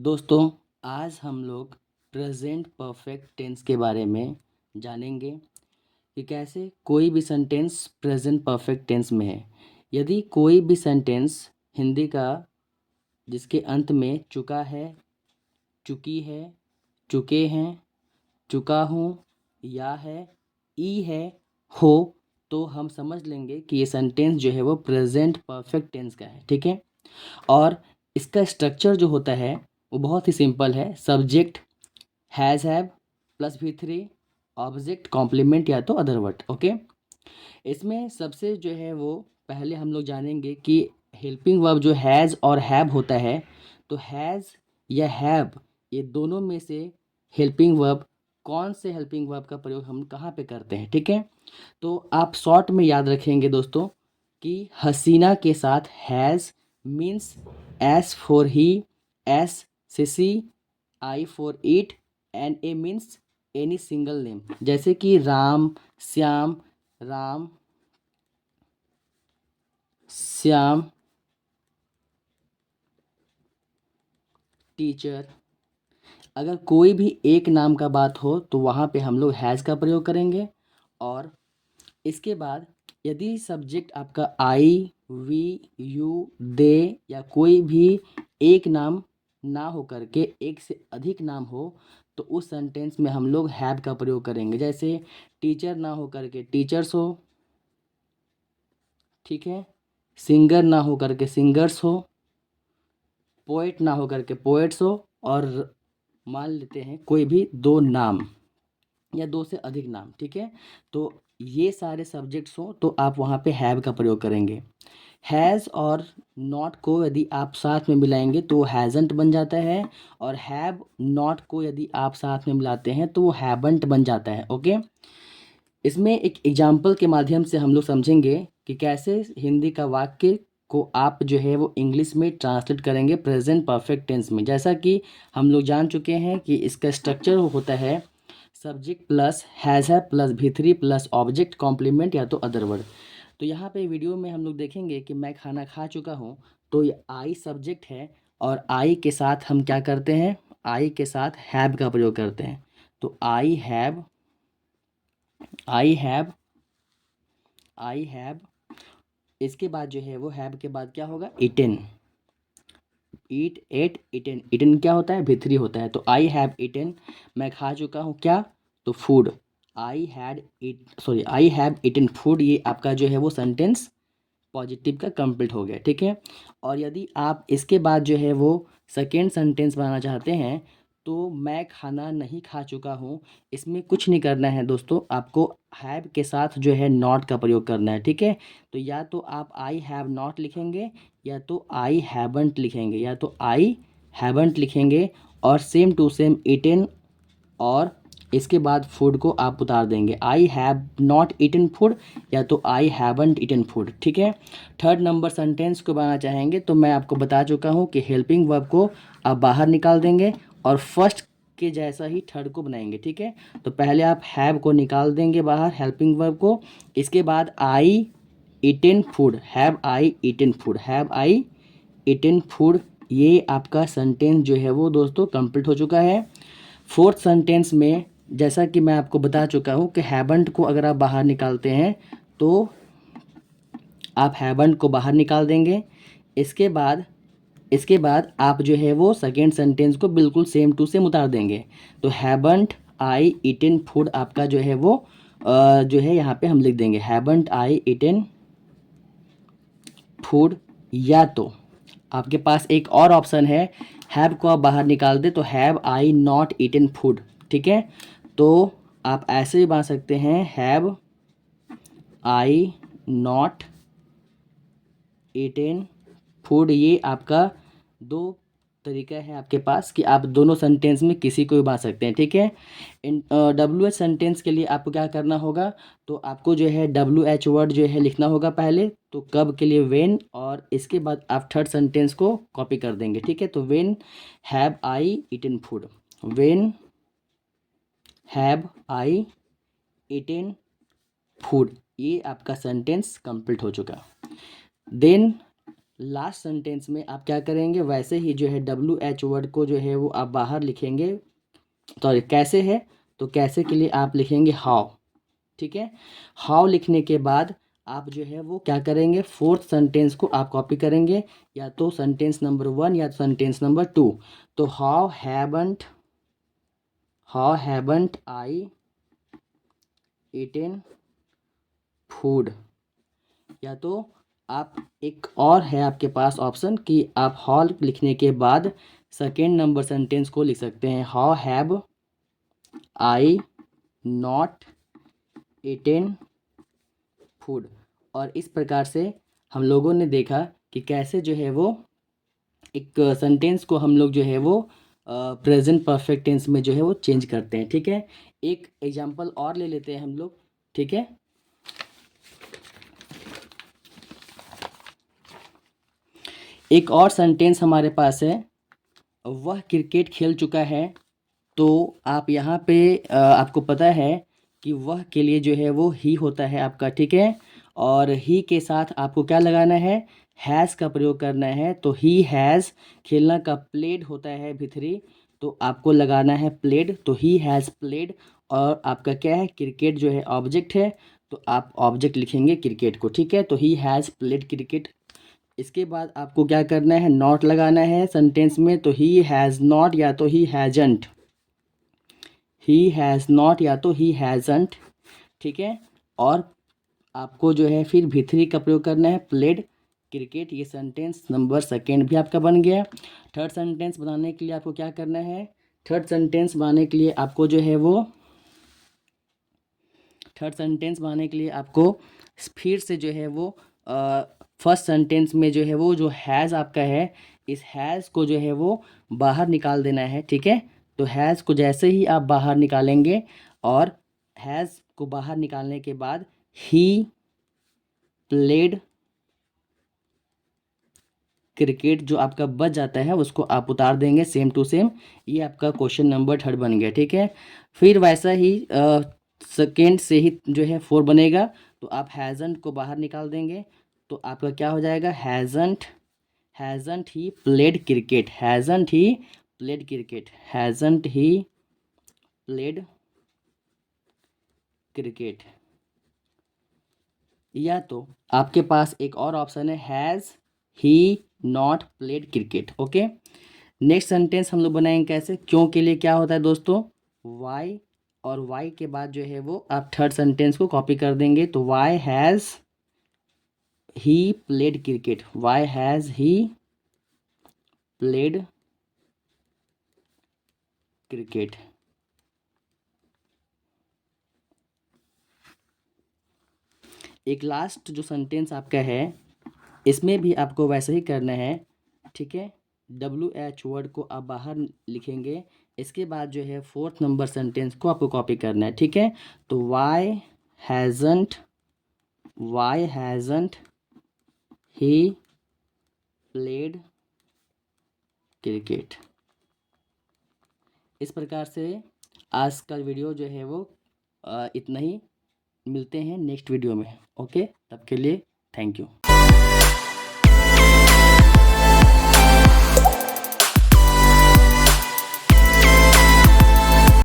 दोस्तों, आज हम लोग प्रेजेंट परफेक्ट टेंस के बारे में जानेंगे कि कैसे कोई भी सेंटेंस प्रेजेंट परफेक्ट टेंस में है। यदि कोई भी सेंटेंस हिंदी का जिसके अंत में चुका है, चुकी है, चुके हैं, चुका हूँ, या है, ई है, हो, तो हम समझ लेंगे कि ये सेंटेंस जो है वो प्रेजेंट परफेक्ट टेंस का है। ठीक है। और इसका स्ट्रक्चर जो होता है वो बहुत ही सिंपल है। Subject has have plus V3, object complement या तो अदर वर्ड। ओके। इसमें सबसे जो है वो पहले हम लोग जानेंगे कि हेल्पिंग वर्ब जो हैज़ और हैव होता है, तो हैज़ या हैव ये दोनों में से हेल्पिंग वर्ब कौन से हेल्पिंग वर्ब का प्रयोग हम कहाँ पे करते हैं। ठीक है। तो आप शॉर्ट में याद रखेंगे दोस्तों कि हसीना के साथ has means S for he, S से she, I for it, and A means any single name, जैसे कि राम, श्याम, राम, श्याम, टीचर। अगर कोई भी एक नाम का बात हो तो वहाँ पे हम लोग हैज़ का प्रयोग करेंगे। और इसके बाद यदि सब्जेक्ट आपका आई, वी, यू, दे या कोई भी एक नाम ना हो करके एक से अधिक नाम हो, तो उस सेंटेंस में हम लोग हैव का प्रयोग करेंगे। जैसे टीचर ना हो करके टीचर्स हो, ठीक है। सिंगर ना हो करके सिंगर्स हो, पोएट ना हो करके पोएट्स हो, और मान लेते हैं कोई भी दो नाम या दो से अधिक नाम। ठीक है। तो ये सारे सब्जेक्ट्स हो तो आप वहाँ पे हैव का प्रयोग करेंगे। हैज़ और नॉट को यदि आप साथ में मिलाएंगे तो हैज़ंट बन जाता है, और हैव नॉट को यदि आप साथ में मिलाते हैं तो वो हैवंट बन जाता है। ओके। इसमें एक एग्जाम्पल के माध्यम से हम लोग समझेंगे कि कैसे हिंदी का वाक्य को आप जो है वो इंग्लिश में ट्रांसलेट करेंगे प्रेजेंट परफेक्ट टेंस में। जैसा कि हम लोग जान चुके हैं कि इसका स्ट्रक्चर होता है सब्जेक्ट प्लस हैज़ है plus V3 plus object complement या तो अदर वर्ड। तो यहाँ पे वीडियो में हम लोग देखेंगे कि मैं खाना खा चुका हूँ, तो ये आई सब्जेक्ट है, और आई के साथ हम क्या करते हैं, आई के साथ हैव का प्रयोग करते हैं। तो I have, I have, I have, इसके बाद जो है वो हैव के बाद क्या होगा, इटन, ईट, एट, इटन। इटन क्या होता है, V3 होता है। तो आई हैव इटन, मैं खा चुका हूँ क्या, तो food. I had it, sorry, I have eaten food, ये आपका जो है वो सेंटेंस पॉजिटिव का कंप्लीट हो गया। ठीक है। और यदि आप इसके बाद जो है वो सेकेंड सेंटेंस बनाना चाहते हैं, तो मैं खाना नहीं खा चुका हूँ, इसमें कुछ नहीं करना है दोस्तों, आपको हैव के साथ जो है नॉट का प्रयोग करना है। ठीक है। तो या तो आप आई हैव नॉट लिखेंगे, या तो आई हैवंट लिखेंगे, या तो आई हैवंट लिखेंगे, और सेम टू सेम इटन, और इसके बाद फूड को आप उतार देंगे, I have not eaten food, या तो आई हैवंट ईटन फूड। ठीक है। थर्ड नंबर सेंटेंस को बनाना चाहेंगे तो मैं आपको बता चुका हूँ कि हेल्पिंग वर्ब को आप बाहर निकाल देंगे और फर्स्ट के जैसा ही थर्ड को बनाएंगे। ठीक है। तो पहले आप हैव को निकाल देंगे बाहर, हेल्पिंग वर्ब को। इसके बाद I eaten food, have I eaten food, have I eaten food, ये आपका सेंटेंस जो है वो दोस्तों कंप्लीट हो चुका है। फोर्थ सेंटेंस में जैसा कि मैं आपको बता चुका हूँ कि हैवंट को अगर आप बाहर निकालते हैं तो आप हैवंट को बाहर निकाल देंगे। इसके बाद आप जो है वो सेकेंड सेंटेंस को बिल्कुल सेम टू सेम उतार देंगे। तो हैवंट आई ईटन फूड आपका जो है वो जो है यहाँ पे हम लिख देंगे हैवंट आई ईटन फूड, या तो आपके पास एक और ऑप्शन है, हैव को आप बाहर निकाल दे तो have I not eaten food. ठीक है। तो आप ऐसे भी बना सकते हैं, have I not eaten food. ये आपका दो तरीका है आपके पास कि आप दोनों सेंटेंस में किसी को भी बना सकते हैं। ठीक है। इन WH सेंटेंस के लिए आपको क्या करना होगा, तो आपको जो है WH वर्ड जो है लिखना होगा पहले, तो कब के लिए वेन, और इसके बाद आप थर्ड सेंटेंस को कॉपी कर देंगे। ठीक है। तो when have I eaten food, when have I eaten food, ये आपका सेंटेंस कंप्लीट हो चुका। देन लास्ट सेंटेंस में आप क्या करेंगे, वैसे ही जो है WH वर्ड को जो है वो आप बाहर लिखेंगे। सॉरी, कैसे है, तो कैसे के लिए आप लिखेंगे हाउ। ठीक है, हाउ लिखने के बाद आप जो है वो क्या करेंगे, फोर्थ सेंटेंस को आप कॉपी करेंगे, या तो सेंटेंस नंबर 1 या सेंटेंस नंबर 2। तो how haven't I eaten food, या तो आप एक और है आपके पास ऑप्शन कि आप हॉल लिखने के बाद सेकेंड नंबर सेंटेंस को लिख सकते हैं, how have I not eaten food. और इस प्रकार से हम लोगों ने देखा कि कैसे जो है वो एक सेंटेंस को हम लोग जो है वो प्रेजेंट परफेक्ट टेंस में जो है वो चेंज करते हैं। ठीक है, एक एग्जांपल और ले लेते हैं हम लोग। ठीक है, एक और सेंटेंस हमारे पास है, वह क्रिकेट खेल चुका है। तो आप यहाँ पे आपको पता है कि वह के लिए जो है वो ही होता है आपका। ठीक है, और ही के साथ आपको क्या लगाना है, हैज़ का प्रयोग करना है। तो ही हैज़, खेलना का प्लेड होता है भिथरी, तो आपको लगाना है प्लेड। तो ही हैज़ प्लेड, और आपका क्या है, क्रिकेट जो है ऑब्जेक्ट है, तो आप ऑब्जेक्ट लिखेंगे क्रिकेट को। ठीक है, तो ही हैज़ प्लेड क्रिकेट। इसके बाद आपको क्या करना है, नॉट लगाना है सेंटेंस में। तो ही हैज़ नॉट या तो he hasn't, he has not या तो ही हैज़ंट। ठीक है, और आपको जो है फिर भी3 का प्रयोग करना है, प्लेड क्रिकेट। ये सेंटेंस नंबर सेकेंड भी आपका बन गया। थर्ड सेंटेंस बनाने के लिए आपको क्या करना है, थर्ड सेंटेंस बनाने के लिए आपको जो है वो थर्ड सेंटेंस बनाने के लिए आपको फिर से जो है वो फर्स्ट सेंटेंस में जो है वो जो हैज़ आपका है, इस हैज़ को जो है वो बाहर निकाल देना है। ठीक है, तो हैज़ को जैसे ही आप बाहर निकालेंगे, और हैज़ को बाहर निकालने के बाद ही प्लेड क्रिकेट जो आपका बच जाता है उसको आप उतार देंगे सेम टू सेम। ये आपका क्वेश्चन नंबर थर्ड बन गया। ठीक है, फिर वैसा ही सेकेंड से ही जो है 4 बनेगा, तो आप हैज़ंट को बाहर निकाल देंगे, तो आपका क्या हो जाएगा, hasn't he played cricket, hasn't he played cricket, hasn't he played cricket. या तो आपके पास एक और ऑप्शन है, has he not played cricket. Okay, next sentence हम लोग बनाएंगे कैसे, क्यों के लिए क्या होता है दोस्तों, वाई, और वाई के बाद जो है वो आप थर्ड सेंटेंस को कॉपी कर देंगे। तो why has he played cricket, why has he played cricket. एक लास्ट जो सेंटेंस आपका है, इसमें भी आपको वैसे ही करना है। ठीक है, WH वर्ड को आप बाहर लिखेंगे, इसके बाद जो है फोर्थ नंबर सेंटेंस को आपको कॉपी करना है। ठीक है, तो वाई हैज़ंट ही प्लेड क्रिकेट। इस प्रकार से आज का वीडियो जो है वो इतना ही। मिलते हैं नेक्स्ट वीडियो में। ओके, तब के लिए थैंक यू।